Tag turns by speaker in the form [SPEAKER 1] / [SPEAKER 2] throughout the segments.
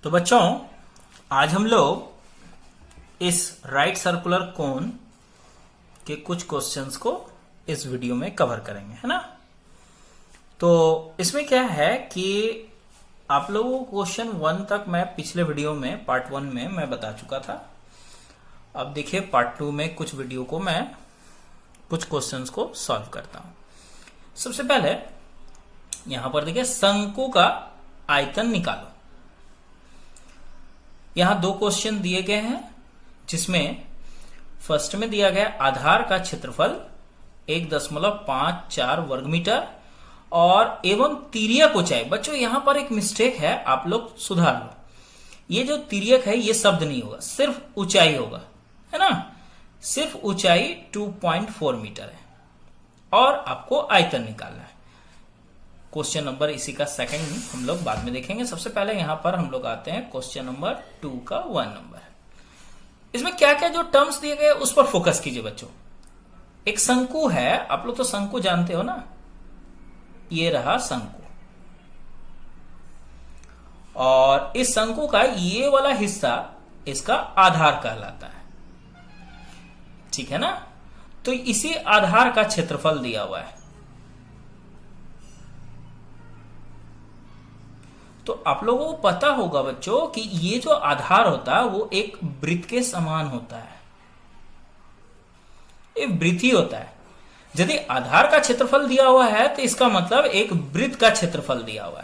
[SPEAKER 1] तो बच्चों, आज हम लोग इस राइट सर्कुलर कोन के कुछ क्वेश्चंस को इस वीडियो में कवर करेंगे, है ना। तो इसमें क्या है कि आप लोगों को क्वेश्चन 1 तक मैं पिछले वीडियो में पार्ट 1 में मैं बता चुका था। अब देखिए पार्ट 2 में कुछ वीडियो को मैं कुछ क्वेश्चंस को सॉल्व करता हूं। सबसे पहले यहां पर देखिए शंकु का आयतन निकालो। यहां 2 क्वेश्चन दिए गए हैं, जिसमें फर्स्ट में दिया गया आधार का क्षेत्रफल 1.54 वर्ग मीटर और एवं तिर्यक ऊंचाई। बच्चों यहां पर एक मिस्टेक है, आप लोग सुधार लो। ये जो तिर्यक है ये शब्द नहीं होगा, सिर्फ ऊंचाई होगा, है ना। सिर्फ ऊंचाई 2.4 मीटर है और आपको आयतन निकालना है। क्वेश्चन नंबर इसी का सेकंड हम लोग बाद में देखेंगे। सबसे पहले यहां पर हम लोग आते हैं क्वेश्चन नंबर 2 का 1 नंबर। इसमें क्या क्या जो टर्म्स दिए गए उस पर फोकस कीजिए बच्चों। एक शंकु है, आप लोग तो शंकु जानते हो ना, ये रहा शंकु। और इस शंकु का ये वाला हिस्सा इसका आधार कहलाता है, ठीक है ना। तो इसी आधार का क्षेत्रफल दिया हुआ है। तो आप लोगों को पता होगा बच्चों कि ये जो आधार होता है वो एक वृत्त के समान होता है, एक वृत्त ही होता है। यदि आधार का क्षेत्रफल दिया हुआ है तो इसका मतलब एक वृत्त का क्षेत्रफल दिया हुआ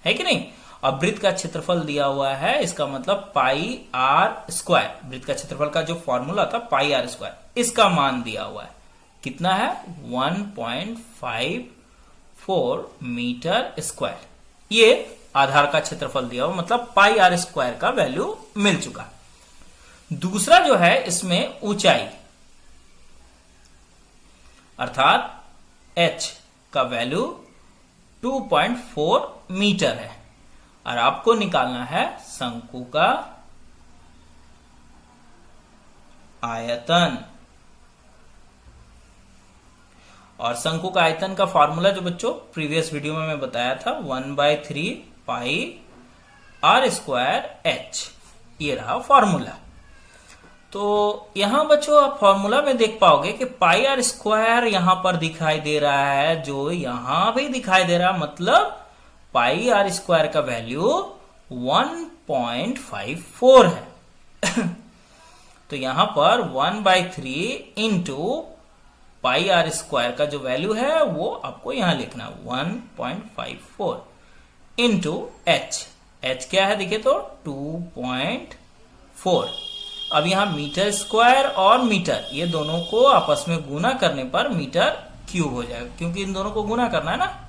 [SPEAKER 1] है कि नहीं। अब वृत्त का क्षेत्रफल दिया हुआ है, इसका मतलब पाई आर स्क्वायर। वृत्त का क्षेत्रफल का जो फॉर्मूला था पाई आर स्क्वायर, इसका मान दिया हुआ है। कितना है? 1.54 मीटर स्क्वायर। ये आधार का क्षेत्रफल दिया हुआ, मतलब पाई आर स्क्वायर का वैल्यू मिल चुका। दूसरा जो है इसमें ऊंचाई, अर्थात h का वैल्यू 2.4 मीटर है और आपको निकालना है शंकु का आयतन। और शंकु का आयतन का फॉर्मूला जो बच्चों प्रीवियस वीडियो में मैं बताया था, 1/3 पाई आर स्क्वायर एच, ये रहा फॉर्मूला। तो यहां बच्चों आप फॉर्मूला में देख पाओगे कि पाई आर स्क्वायर यहां पर दिखाई दे रहा है, जो यहां भी दिखाई दे रहा है, मतलब पाई आर स्क्वायर का वैल्यू 1.54 है। तो यहां पर 1/3 इंटू पाई आर स्क्वायर का जो वैल्यू है वो आपको यहां लिखना 1.54 इंटू एच। एच क्या है देखिए तो 2.4। अब यहां मीटर स्क्वायर और मीटर, ये दोनों को आपस में गुना करने पर मीटर क्यूब हो जाएगा, क्योंकि इन दोनों को गुना करना है ना।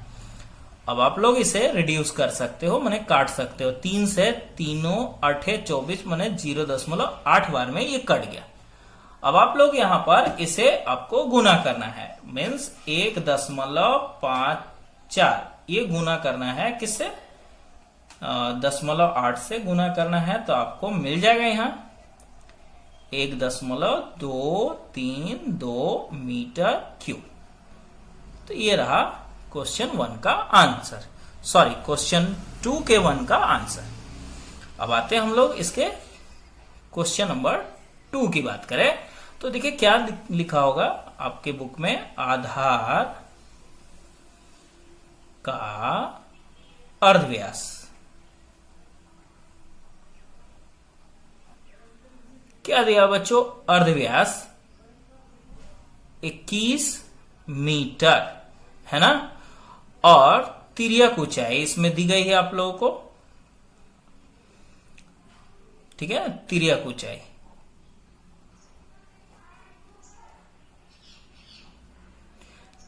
[SPEAKER 1] अब आप लोग इसे रिड्यूस कर सकते हो, माने काट सकते हो। 3 से 3 8 24 माने 0.8 बार में ये कट गया। अब आप लोग यहां पर इसे आपको गुना करना है, मीन्स 1.54 ये गुना करना है किससे? 0.8 से गुना करना है, तो आपको मिल जाएगा यहां 1.232 मीटर क्यूब। तो ये रहा क्वेश्चन 1 का आंसर, सॉरी क्वेश्चन 2 के 1 का आंसर। अब आते हैं हम लोग इसके क्वेश्चन नंबर 2 की बात करें तो देखिए क्या लिखा होगा आपके बुक में, आधार का अर्धव्यास। क्या दिया बच्चों? अर्धव्यास 21 मीटर है ना। और तिर्यक ऊंचाई इसमें दी गई है आप लोगों को, ठीक है। तिर्यक ऊंचाई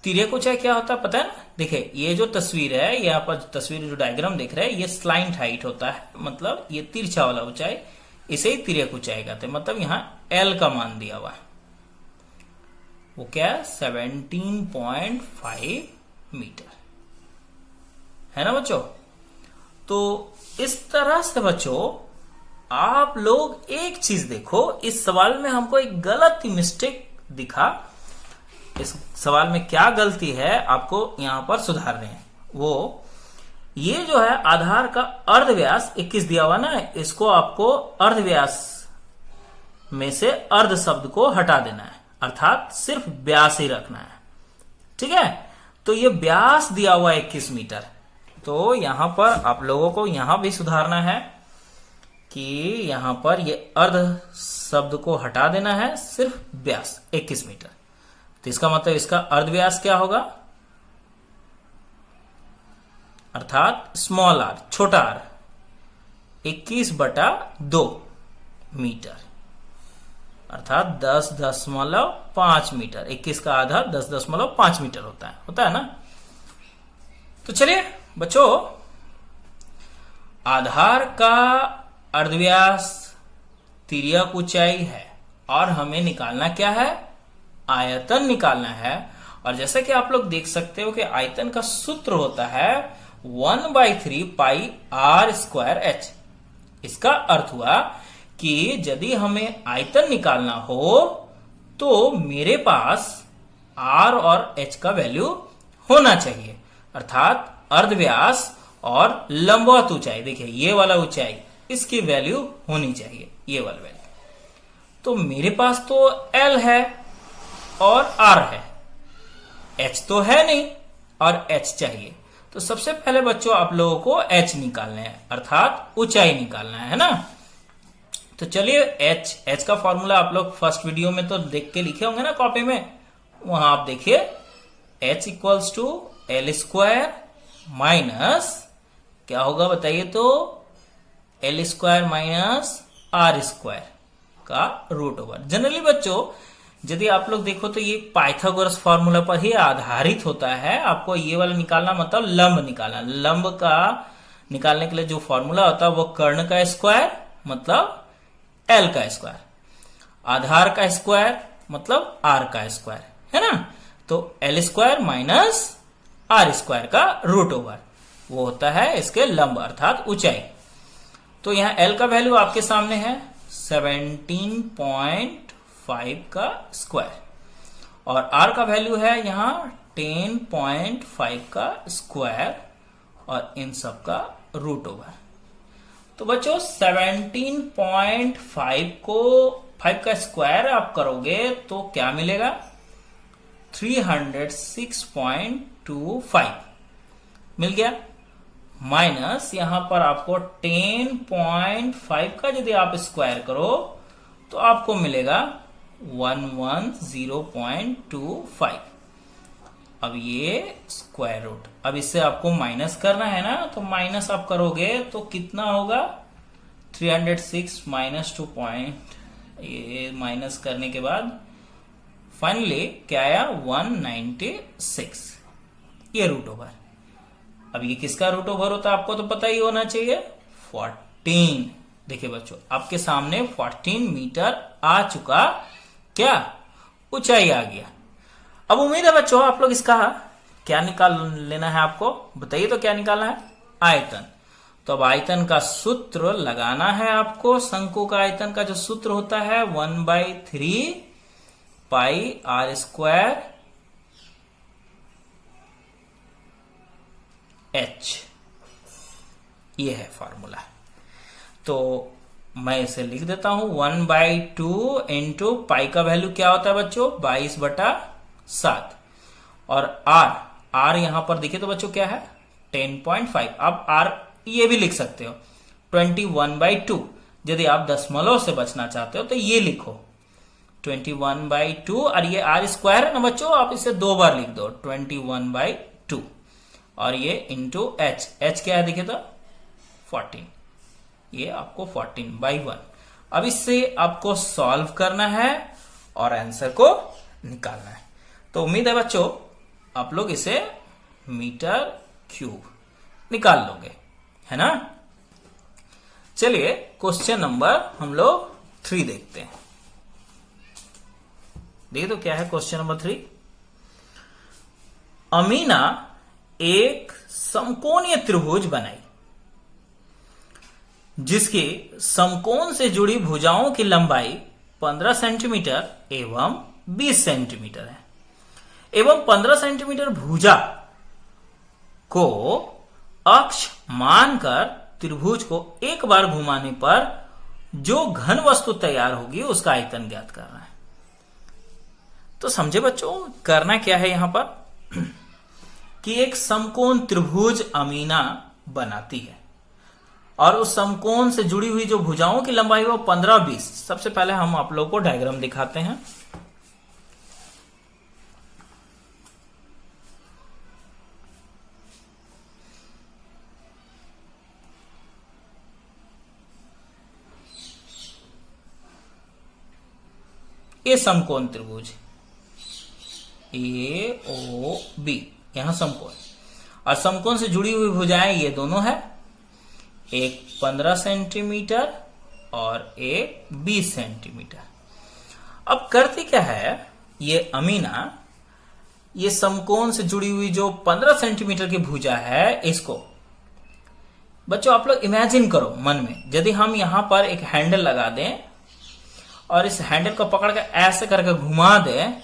[SPEAKER 1] तिर्यक ऊंचाई क्या होता है पता है ना। देखिए ये जो तस्वीर है, यहाँ पर तस्वीर जो डायग्राम देख रहे हैं, ये स्लाइंट हाइट होता है, मतलब ये तिरछा वाला ऊंचाई, इसे ही तिर्यक ऊंचाई कहते हैं। मतलब यहाँ L का मान दिया हुआ है, वो क्या है? 17.5 मीटर है ना बच्चों। तो इस तरह से बच्चों आप लोग एक चीज देखो, इस सवाल में हमको एक गलत मिस्टेक दिखा। इस सवाल में क्या गलती है आपको यहां पर सुधारने हैं। वो ये जो है आधार का अर्धव्यास 21 दिया हुआ ना, इसको आपको अर्धव्यास में से अर्ध शब्द को हटा देना है, अर्थात सिर्फ व्यास ही रखना है। ठीक है, तो ये व्यास दिया हुआ 21 मीटर। तो यहां पर आप लोगों को यहां भी सुधारना है कि यहां पर ये अर्ध शब्द को हटा देना है, सिर्फ व्यास 21 मीटर। तो इसका मतलब इसका अर्ध व्यास क्या होगा, अर्थात स्मॉल आर, छोटा आर, 21/2 मीटर, अर्थात 10.5 मीटर। 21 का आधा 10.5 मीटर होता है ना। तो चलिए बच्चों, आधार का अर्धव्यास तिर्यक ऊंचाई है और हमें निकालना क्या है, आयतन निकालना है। और जैसा कि आप लोग देख सकते हो कि आयतन का सूत्र होता है 1/3 पाई r स्क्वायर h। इसका अर्थ हुआ कि यदि हमें आयतन निकालना हो तो मेरे पास r और h का वैल्यू होना चाहिए, अर्थात अर्धव्यास और लंबवत ऊंचाई, देखिए ये वाला ऊंचाई, इसकी वैल्यू होनी चाहिए, ये वाला वैल्यू। तो मेरे पास तो L है और R है, H तो है नहीं और H चाहिए। तो सबसे पहले बच्चों आप लोगों को H निकालना है, अर्थात ऊंचाई निकालना है ना। तो चलिए H का फॉर्मूला आप लोग फर्स्ट वीडियो में तो देख के लिखे होंगे ना कॉपी में, वहां आप देखिए H equals to L square minus क्या होगा बताइए, तो L square minus R square का रूट ओवर। जनरली बच्चों यदि आप लोग देखो तो ये पाइथागोरस फॉर्मूला पर ही आधारित होता है। आपको ये वाला निकालना मतलब लंब निकालना, लंब का निकालने के लिए जो फॉर्मूला होता है वो कर्ण का स्क्वायर मतलब L का स्क्वायर, आधार का स्क्वायर मतलब R का स्क्वायर, है ना। तो L square minus R square का रूट ओवर वो होता है इसके लंब अर्थात ऊंचाई। तो यहां L का वैल्यू आपके सामने है 17.5 का स्क्वायर और R का वैल्यू है यहां 10.5 का स्क्वायर और इन सब का रूट ओवर। तो बच्चों 17.5 को 5 का स्क्वायर आप करोगे तो क्या मिलेगा, 306.25 मिल गया, माइनस यहां पर आपको 10.5 का यदि आप स्क्वायर करो तो आपको मिलेगा 110.25। अब ये स्क्वायर रूट, अब इससे आपको माइनस करना है ना, तो माइनस आप करोगे तो कितना होगा, 306 माइनस 2 पॉइंट, ये माइनस करने के बाद फाइनली क्या आया 196, ये रूट ओवर। अब ये किसका रूट ओवर होता है आपको तो पता ही होना चाहिए, 14। देखिए बच्चों आपके सामने 14 मीटर आ चुका, क्या ऊंचाई आ गया। अब उम्मीद है बच्चों आप लोग इसका क्या निकाल लेना है, आपको बताइए तो क्या निकालना है, आयतन। तो अब आयतन का सूत्र लगाना है आपको, शंकु का आयतन का जो सूत्र होता है 1/3 पाई r स्क्वायर h, ये है फॉर्मूला। तो मैं इसे लिख देता हूं 1/2 इंटू पाई का वैल्यू क्या होता है बच्चों 22/7 और r यहां पर देखिए तो बच्चों क्या है 10.5। अब r ये भी लिख सकते हो 21/2, यदि आप दशमलव से बचना चाहते हो तो ये लिखो 21/2 और ये r स्क्वायर है ना बच्चों, आप इसे 2 बार लिख दो 21/2 और ये इंटू h क्या है देखिए तो 14, ये आपको 14/1। अब इससे आपको सॉल्व करना है और आंसर को निकालना है। तो उम्मीद है बच्चों आप लोग इसे मीटर क्यूब निकाल लोगे, है ना। चलिए क्वेश्चन नंबर हम लोग 3 देखते हैं। देखिए तो क्या है क्वेश्चन नंबर 3। अमीना एक समकोणीय त्रिभुज बनाई जिसके समकोण से जुड़ी भुजाओं की लंबाई 15 सेंटीमीटर एवं 20 सेंटीमीटर है एवं 15 सेंटीमीटर भुजा को अक्ष मानकर त्रिभुज को एक बार घुमाने पर जो घन वस्तु तैयार होगी उसका आयतन ज्ञात करना है। तो समझे बच्चों, करना क्या है यहां पर कि एक समकोण त्रिभुज अमीना बनाती है और उस समकोण से जुड़ी हुई जो भुजाओं की लंबाई वो 15-20। सबसे पहले हम आप लोगों को डायग्राम दिखाते हैं। ये समकोण त्रिभुज AOB, यहां समकोण, और समकोण से जुड़ी हुई भुजाएं ये दोनों है, एक 15 सेंटीमीटर और एक 20 सेंटीमीटर। अब करती क्या है ये अमीना, ये समकोण से जुड़ी हुई जो 15 सेंटीमीटर की भुजा है, इसको बच्चों आप लोग इमेजिन करो मन में, यदि हम यहां पर एक हैंडल लगा दें और इस हैंडल को पकड़ कर ऐसे करके घुमा दें,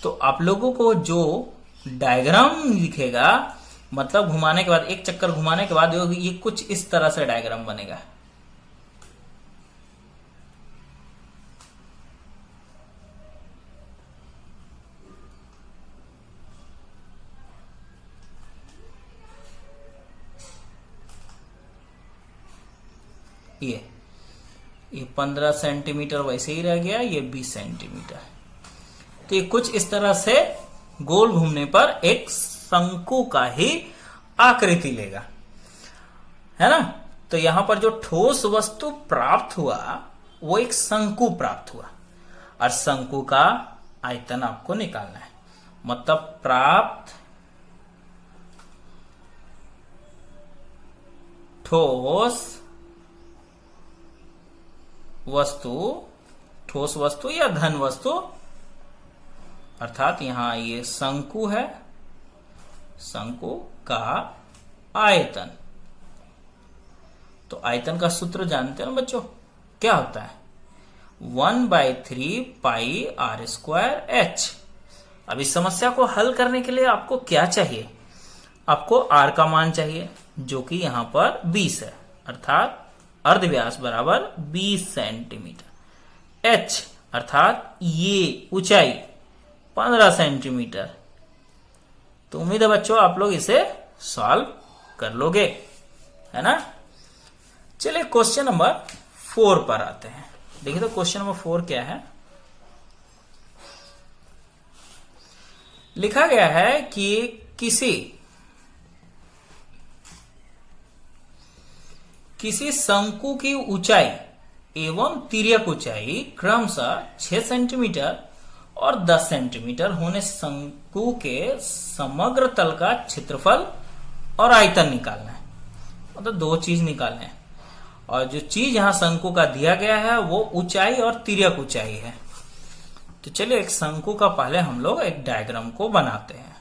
[SPEAKER 1] तो आप लोगों को जो डायग्राम दिखेगा, मतलब घुमाने के बाद, एक चक्कर घुमाने के बाद ये कुछ इस तरह से डायग्राम बनेगा। ये 15 सेंटीमीटर वैसे ही रह गया, ये 20 सेंटीमीटर। तो ये कुछ इस तरह से गोल घूमने पर एक शंकु का ही आकृति लेगा, है ना। तो यहां पर जो ठोस वस्तु प्राप्त हुआ वो एक शंकु प्राप्त हुआ, और शंकु का आयतन आपको निकालना है। मतलब प्राप्त ठोस वस्तु या घन वस्तु, अर्थात यहां ये शंकु है, शंकु का आयतन। तो आयतन का सूत्र जानते हैं ना बच्चों, क्या होता है? 1/3 पाई r स्क्वायर h। अब इस समस्या को हल करने के लिए आपको क्या चाहिए? आपको r का मान चाहिए, जो कि यहां पर 20 है, अर्थात अर्धव्यास बराबर 20 सेंटीमीटर। h अर्थात ये ऊंचाई 15 सेंटीमीटर। तो उम्मीद है बच्चों आप लोग इसे सॉल्व कर लोगे, है ना। चलिए क्वेश्चन नंबर 4 पर आते हैं। देखिए तो क्वेश्चन नंबर 4 क्या है। लिखा गया है कि किसी शंकु की ऊंचाई एवं तिर्यक ऊंचाई क्रमशः 6 सेंटीमीटर और 10 सेंटीमीटर होने शंकु के समग्र तल का क्षेत्रफल और आयतन निकालना है। मतलब दो चीज निकालना है, और जो चीज यहां शंकु का दिया गया है वो ऊंचाई और तिर्यक ऊंचाई है। तो चलिए एक शंकु का पहले हम लोग एक डायग्राम को बनाते हैं।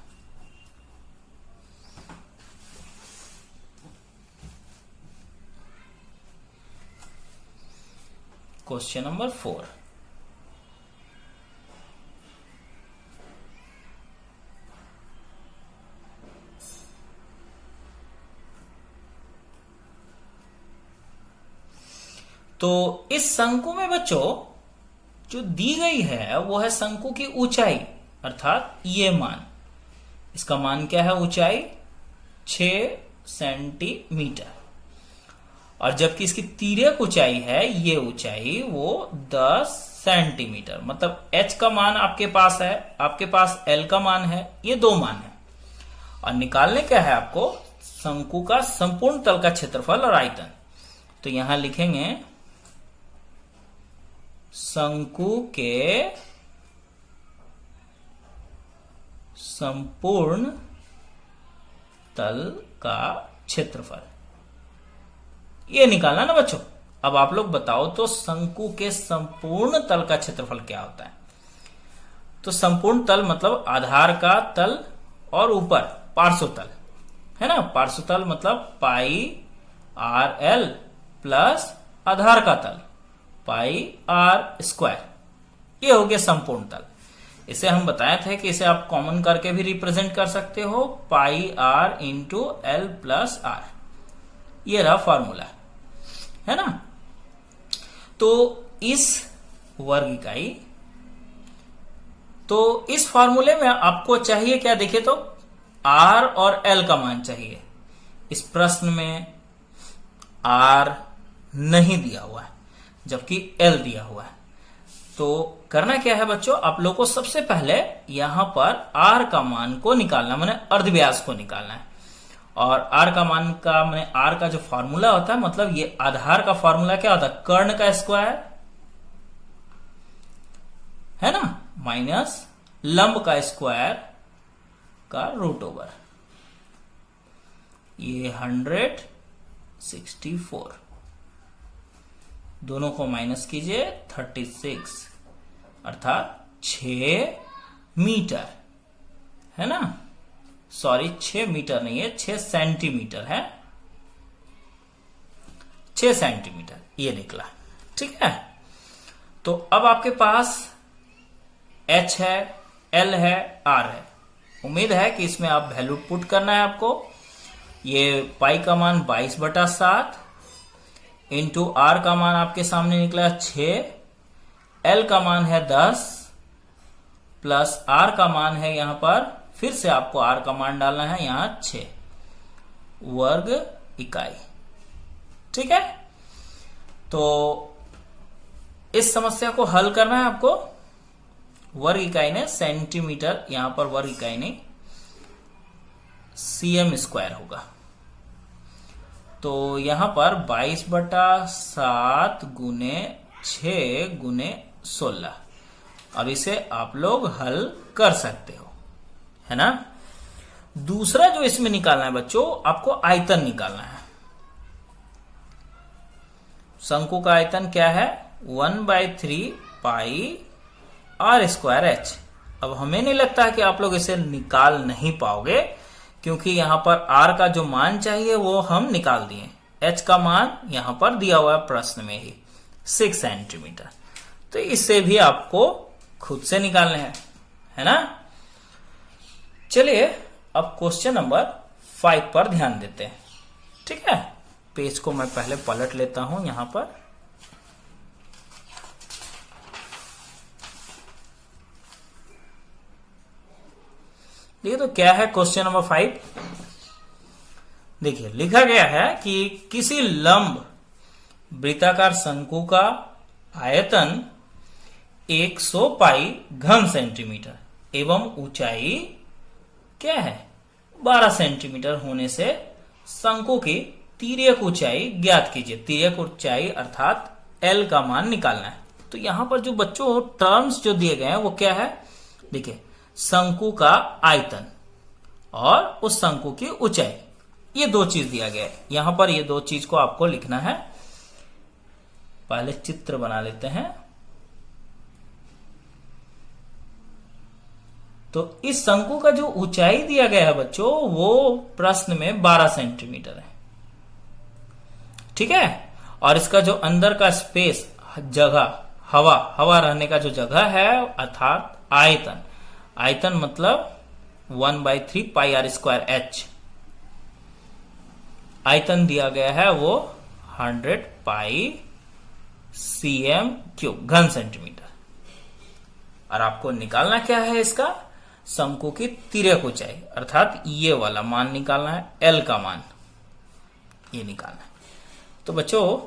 [SPEAKER 1] Question number 4। तो इस शंकु में बच्चों जो दी गई है वो है शंकु की ऊंचाई, अर्थात ये मान, इसका मान क्या है? ऊंचाई 6 सेंटीमीटर, और जबकि इसकी तिर्यक ऊंचाई है, ये ऊंचाई वो 10 सेंटीमीटर। मतलब h का मान आपके पास है, आपके पास l का मान है, ये दो मान है। और निकालने क्या है आपको? शंकु का संपूर्ण तल का क्षेत्रफल और आयतन। तो यहां लिखेंगे शंकु के संपूर्ण तल का क्षेत्रफल, ये निकालना ना बच्चों। अब आप लोग बताओ तो शंकु के संपूर्ण तल का क्षेत्रफल क्या होता है? तो संपूर्ण तल मतलब आधार का तल और ऊपर पार्श्व तल, है ना। पार्श्व तल मतलब पाई आर एल प्लस आधार का तल पाई आर स्क्वायर, ये हो गया संपूर्ण तल। इसे हम बताए थे कि इसे आप कॉमन करके भी रिप्रेजेंट कर सकते हो, pi r into l plus r. ये रहा फॉर्मूला, है ना। तो इस वर्ग इकाई, तो इस फॉर्मूले में आपको चाहिए क्या, देखिए तो R और L का मान चाहिए। इस प्रश्न में R नहीं दिया हुआ है जबकि L दिया हुआ है। तो करना क्या है बच्चों, आप लोगों को सबसे पहले यहां पर R का मान को निकालना, माने अर्धव्यास को निकालना है। और R का मान का माने R का जो फॉर्मूला होता है, मतलब ये आधार का फॉर्मूला क्या होता है, कर्ण का स्क्वायर, है ना, माइनस लंब का स्क्वायर का रूट ओवर। ये 164, दोनों को माइनस कीजिए, 36 अर्थात 6 मीटर, है ना। सॉरी 6 मीटर नहीं है, 6 सेंटीमीटर है, 6 सेंटीमीटर ये निकला, ठीक है। तो अब आपके पास H है, L है, R है। उम्मीद है कि इसमें आप वैल्यू पुट करना है आपको। ये पाई का मान 22/7 इंटू R का मान आपके सामने निकला 6, L का मान है 10 प्लस R का मान है यहां पर, फिर से आपको R का मान डालना है यहां 6 वर्ग इकाई, ठीक है। तो इस समस्या को हल करना है आपको। वर्ग इकाई ने सेंटीमीटर, यहां पर वर्ग इकाई नहीं cm स्क्वायर होगा। तो यहां पर 22/7 गुने 6 गुने 16। अब इसे आप लोग हल कर सकते हो, है ना। दूसरा जो इसमें निकालना है बच्चों, आपको आयतन निकालना है। शंकु का आयतन क्या है, 1/3 पाई R स्क्वायर H। अब हमें नहीं लगता है कि आप लोग इसे निकाल नहीं पाओगे, क्योंकि यहां पर R का जो मान चाहिए वो हम निकाल दिए। H का मान यहां पर दिया हुआ है प्रश्न में ही, 6 सेंटीमीटर। तो इससे भी आपको खुद से निकालने हैं, है ना। चलिए अब क्वेश्चन नंबर 5 पर ध्यान देते हैं, ठीक है। पेज को मैं पहले पलट लेता हूं यहां पर। देखिए तो क्या है क्वेश्चन नंबर 5। देखिए लिखा गया है कि किसी लंब वृत्ताकार शंकु का आयतन 100 पाई घन सेंटीमीटर एवं ऊंचाई क्या है 12 सेंटीमीटर होने से शंकु की तिर्यक ऊंचाई ज्ञात कीजिए। तिर्यक ऊंचाई अर्थात L का मान निकालना है। तो यहां पर जो बच्चों टर्म्स जो दिए गए हैं वो क्या है, देखिए शंकु का आयतन और उस शंकु की ऊंचाई, ये दो चीज दिया गया है। यहां पर ये दो चीज को आपको लिखना है। पहले चित्र बना लेते हैं। तो इस शंकु का जो ऊंचाई दिया गया है बच्चों, वो प्रश्न में 12 सेंटीमीटर है, ठीक है। और इसका जो अंदर का स्पेस, जगह, हवा रहने का जो जगह है अर्थात आयतन, आयतन मतलब 1/3 पाई R स्क्वायर H। आयतन दिया गया है वो 100 पाई cm³ घन सेंटीमीटर। और आपको निकालना क्या है, इसका शंकु की तिर्यक ऊंचाई अर्थात ये वाला मान निकालना है, L का मान ये निकालना है। तो बच्चों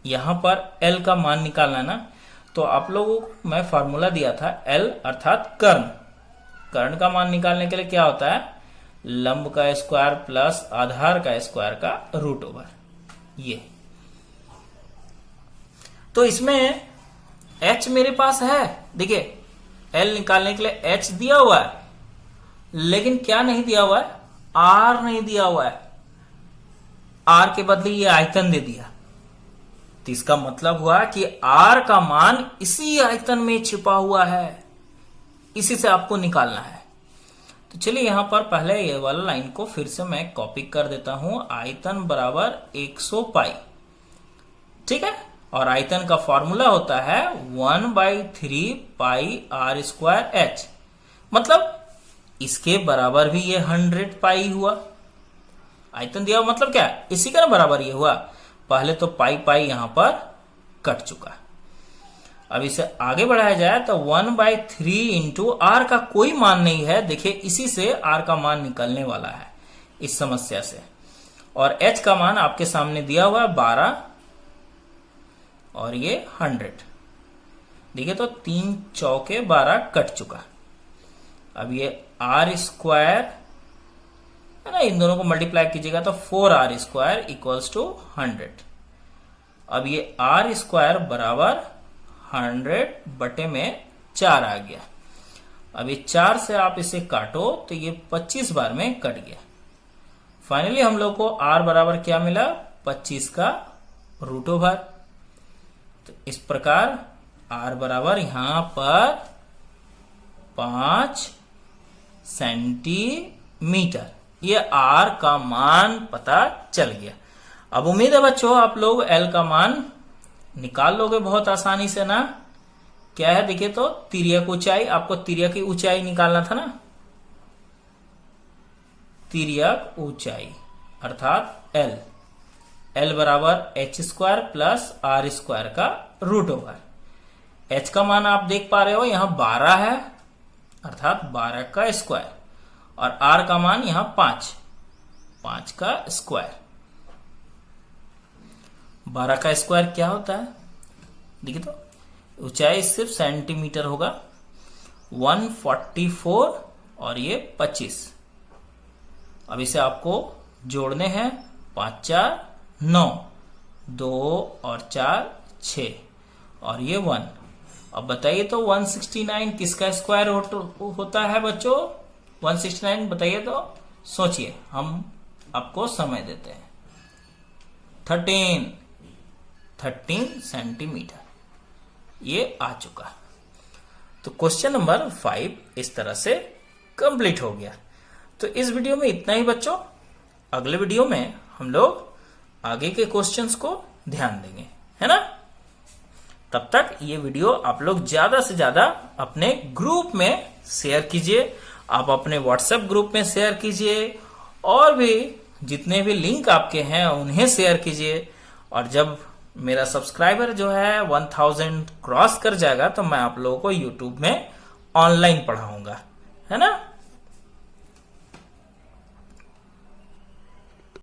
[SPEAKER 1] यहां पर L का मान निकालना है ना, तो आप लोगों को मैं फॉर्मूला दिया था L अर्थात कर्ण। कर्ण का मान निकालने के लिए क्या होता है, लंब का स्क्वायर प्लस आधार का स्क्वायर का रूट ओवर ये। तो इसमें H मेरे पास है, देखिए L निकालने के लिए H दिया हुआ है, लेकिन क्या नहीं दिया हुआ है, R नहीं दिया हुआ है। R के बदले ये आयतन दे दिया। तो इसका मतलब हुआ कि R का मान इसी आयतन में छिपा हुआ है, इसी से आपको निकालना है। तो चलिए यहां पर पहले ये वाला लाइन को फिर से मैं कॉपी कर देता हूं। आयतन बराबर 100 पाई, ठीक है। और आयतन का फॉर्मूला होता है 1/3 पाई R स्क्वायर H। मतलब इसके बराबर भी ये 100 पाई हुआ। आयतन दिया हुआ मतलब क्या है, इसी का ना बराबर ये हुआ। पहले तो पाई पाई यहां पर कट चुका। अब इसे आगे बढ़ाया जाए तो 1/3 इंटू आर का कोई मान नहीं है। देखिए इसी से आर का मान निकलने वाला है इस समस्या से। और एच का मान आपके सामने दिया हुआ है 12 और ये 100। देखिए तो 3 चौके 12 कट चुका। अब ये आर स्क्वायर है ना, इन दोनों को मल्टीप्लाई कीजिएगा तो 4r स्क्वायर इक्वल्स टू 100। अब ये आर स्क्वायर बराबर 100/4 आ गया। अब ये 4 से आप इसे काटो तो ये 25 बार में कट गया। फाइनली हम लोग को r बराबर क्या मिला, 25 का रूट ओवर। तो इस प्रकार r बराबर यहां पर 5 सेंटीमीटर, ये r का मान पता चल गया। अब उम्मीद है बच्चों आप लोग l का मान निकाल लोगे बहुत आसानी से ना। क्या है देखिए तो तिर्यक ऊंचाई, आपको तिर्यक की ऊंचाई निकालना था ना, तिर्यक ऊंचाई अर्थात l, l बराबर h square plus r square का रूट ओवर। h का मान आप देख पा रहे हो यहां 12 है अर्थात 12 का स्क्वायर, और r का मान यहां 5 का स्क्वायर। 12 का स्क्वायर क्या होता है देखिए तो, ऊंचाई सिर्फ सेंटीमीटर होगा, 144 और ये 25। अब इसे आपको जोड़ने हैं, 5 4 9, 2 और 4 6 और ये 1। अब बताइए तो 169 किसका स्क्वायर होता है बच्चों, 169 बताइए तो, सोचिए, हम आपको समय देते हैं। 13 सेंटीमीटर ये आ चुका। तो क्वेश्चन नंबर 5 इस तरह से कंप्लीट हो गया। तो इस वीडियो में इतना ही बच्चों, अगले वीडियो में हम लोग आगे के क्वेश्चंस को ध्यान देंगे, है ना। तब तक ये वीडियो आप लोग ज्यादा से ज्यादा अपने ग्रुप में शेयर कीजिए, आप अपने व्हाट्सएप ग्रुप में शेयर कीजिए, और भी जितने भी लिंक आपके हैं उन्हें शेयर कीजिए। और जब मेरा सब्सक्राइबर जो है 1000 क्रॉस कर जाएगा तो मैं आप लोगों को यूट्यूब में ऑनलाइन पढ़ाऊंगा, है ना।